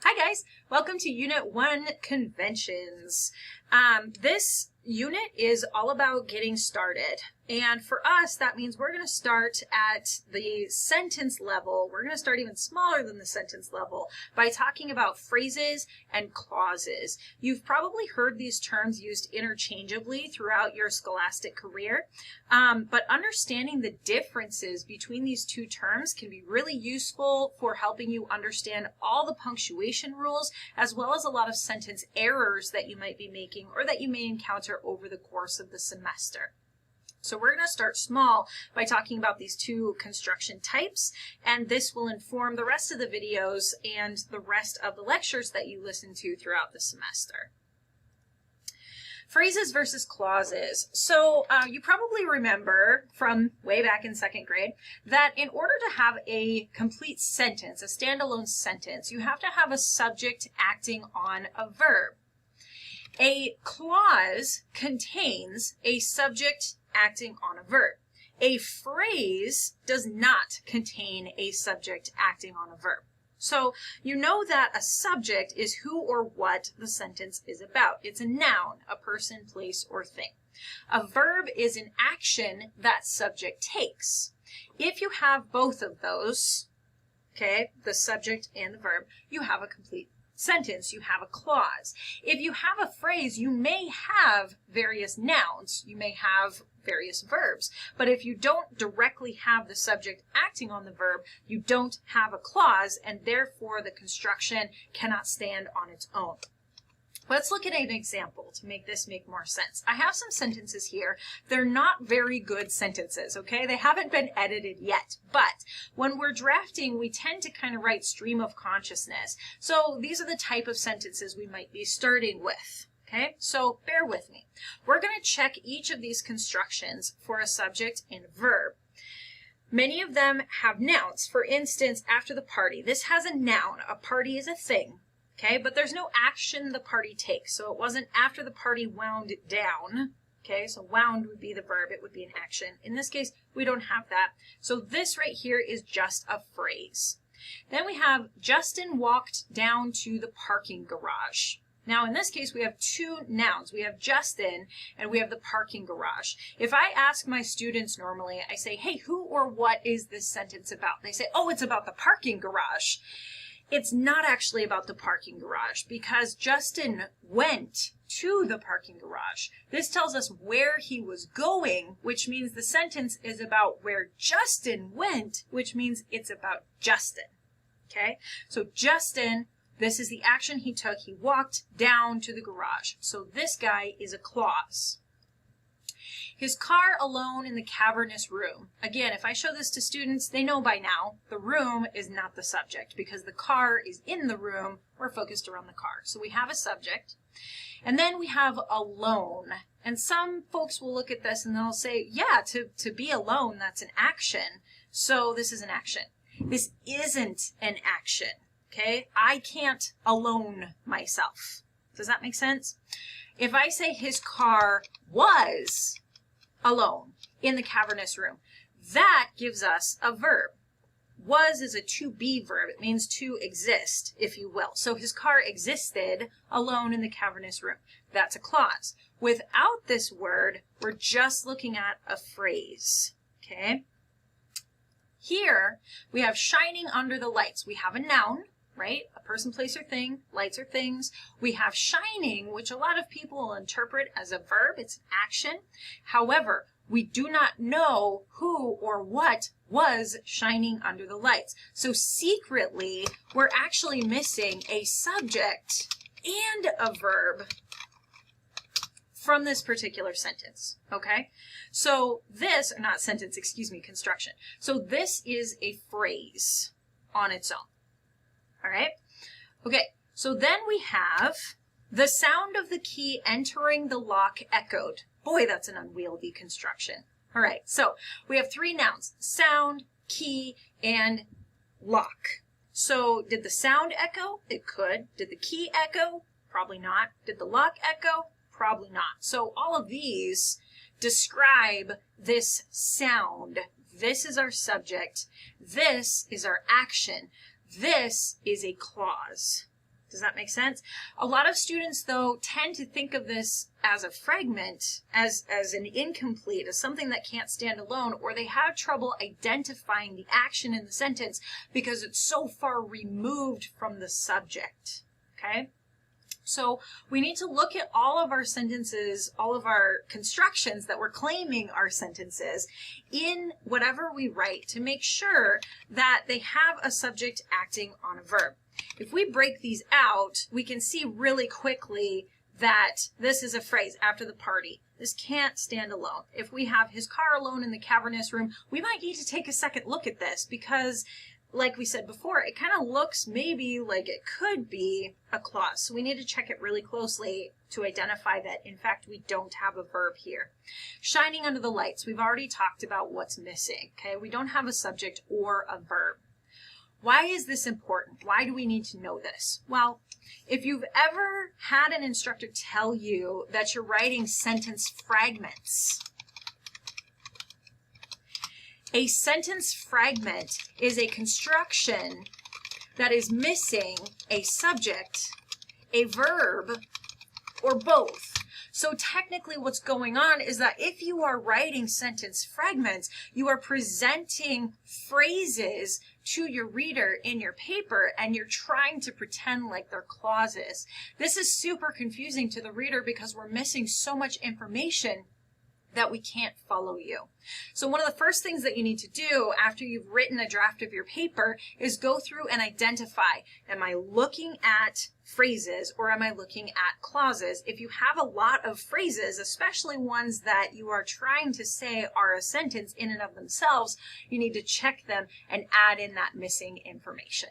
Hi guys, welcome to Unit 1 Conventions. This unit is all about getting started. And for us, that means we're going to start at the sentence level. We're going to start even smaller than the sentence level by talking about phrases and clauses. You've probably heard these terms used interchangeably throughout your scholastic career, but understanding the differences between these two terms can be really useful for helping you understand all the punctuation rules, as well as a lot of sentence errors that you might be making or that you may encounter over the course of the semester. So we're going to start small by talking about these two construction types, and this will inform the rest of the videos and the rest of the lectures that you listen to throughout the semester. Phrases versus clauses. So you probably remember from way back in second grade that in order to have a complete sentence, a standalone sentence, you have to have a subject acting on a verb. A clause contains a subject acting on a verb. A phrase does not contain a subject acting on a verb. So you know that a subject is who or what the sentence is about. It's a noun, a person, place, or thing. A verb is an action that subject takes. If you have both of those, okay, the subject and the verb, you have a complete sentence, you have a clause. If you have a phrase, you may have various nouns, you may have various verbs, but if you don't directly have the subject acting on the verb, you don't have a clause, and therefore the construction cannot stand on its own. Let's look at an example to make this make more sense. I have some sentences here. They're not very good sentences, okay? They haven't been edited yet, but when we're drafting, we tend to kind of write stream of consciousness. So these are the type of sentences we might be starting with, okay? So bear with me. We're going to check each of these constructions for a subject and verb. Many of them have nouns. For instance, after the party, this has a noun. A party is a thing. Okay, but there's no action the party takes. So it wasn't after the party wound down. Okay, so wound would be the verb. It would be an action. In this case, we don't have that. So this right here is just a phrase. Then we have Justin walked down to the parking garage. Now, in this case, we have two nouns. We have Justin and we have the parking garage. If I ask my students normally, I say, hey, who or what is this sentence about? They say, oh, it's about the parking garage. It's not actually about the parking garage because Justin went to the parking garage. This tells us where he was going, which means the sentence is about where Justin went, which means it's about Justin. Okay? So Justin, this is the action he took. He walked down to the garage. So this guy is a clause. His car alone in the cavernous room. Again, if I show this to students, they know by now the room is not the subject because the car is in the room. We're focused around the car. So we have a subject. And then we have alone. And some folks will look at this and they'll say, yeah, to be alone, that's an action. So this is an action. This isn't an action. Okay? I can't alone myself. Does that make sense? If I say his car was alone in the cavernous room, that gives us a verb. Was is a to be verb. It means to exist, if you will. So his car existed alone in the cavernous room. That's a clause. Without this word, we're just looking at a phrase. Okay? Here, we have shining under the lights. We have a noun, right? A person, place, or thing. Lights are things. We have shining, which a lot of people will interpret as a verb. It's an action. However, we do not know who or what was shining under the lights. So secretly, we're actually missing a subject and a verb from this particular sentence, okay? So this, or not sentence, excuse me, construction. So this is a phrase on its own. All right. Okay. So then we have the sound of the key entering the lock echoed. Boy, that's an unwieldy construction. All right. So we have three nouns: sound, key, and lock. So did the sound echo? It could. Did the key echo? Probably not. Did the lock echo? Probably not. So all of these describe this sound. This is our subject. This is our action. This is a clause. Does that make sense? A lot of students, though, tend to think of this as a fragment, as an incomplete, as something that can't stand alone, or they have trouble identifying the action in the sentence because it's so far removed from the subject, okay? So we need to look at all of our sentences, all of our constructions that we're claiming are sentences in whatever we write to make sure that they have a subject acting on a verb. If we break these out, we can see really quickly that this is a phrase, after the party. This can't stand alone. If we have his car alone in the cavernous room, we might need to take a second look at this because, like we said before, it kind of looks maybe like it could be a clause. So we need to check it really closely to identify that, in fact, we don't have a verb here. Shining under the lights, we've already talked about what's missing, okay? We don't have a subject or a verb. Why is this important? Why do we need to know this? Well, if you've ever had an instructor tell you that you're writing sentence fragments, a sentence fragment is a construction that is missing a subject, a verb, or both. So technically what's going on is that if you are writing sentence fragments, you are presenting phrases to your reader in your paper and you're trying to pretend like they're clauses. This is super confusing to the reader because we're missing so much information that we can't follow you. So one of the first things that you need to do after you've written a draft of your paper is go through and identify, am I looking at phrases or am I looking at clauses? If you have a lot of phrases, especially ones that you are trying to say are a sentence in and of themselves, you need to check them and add in that missing information.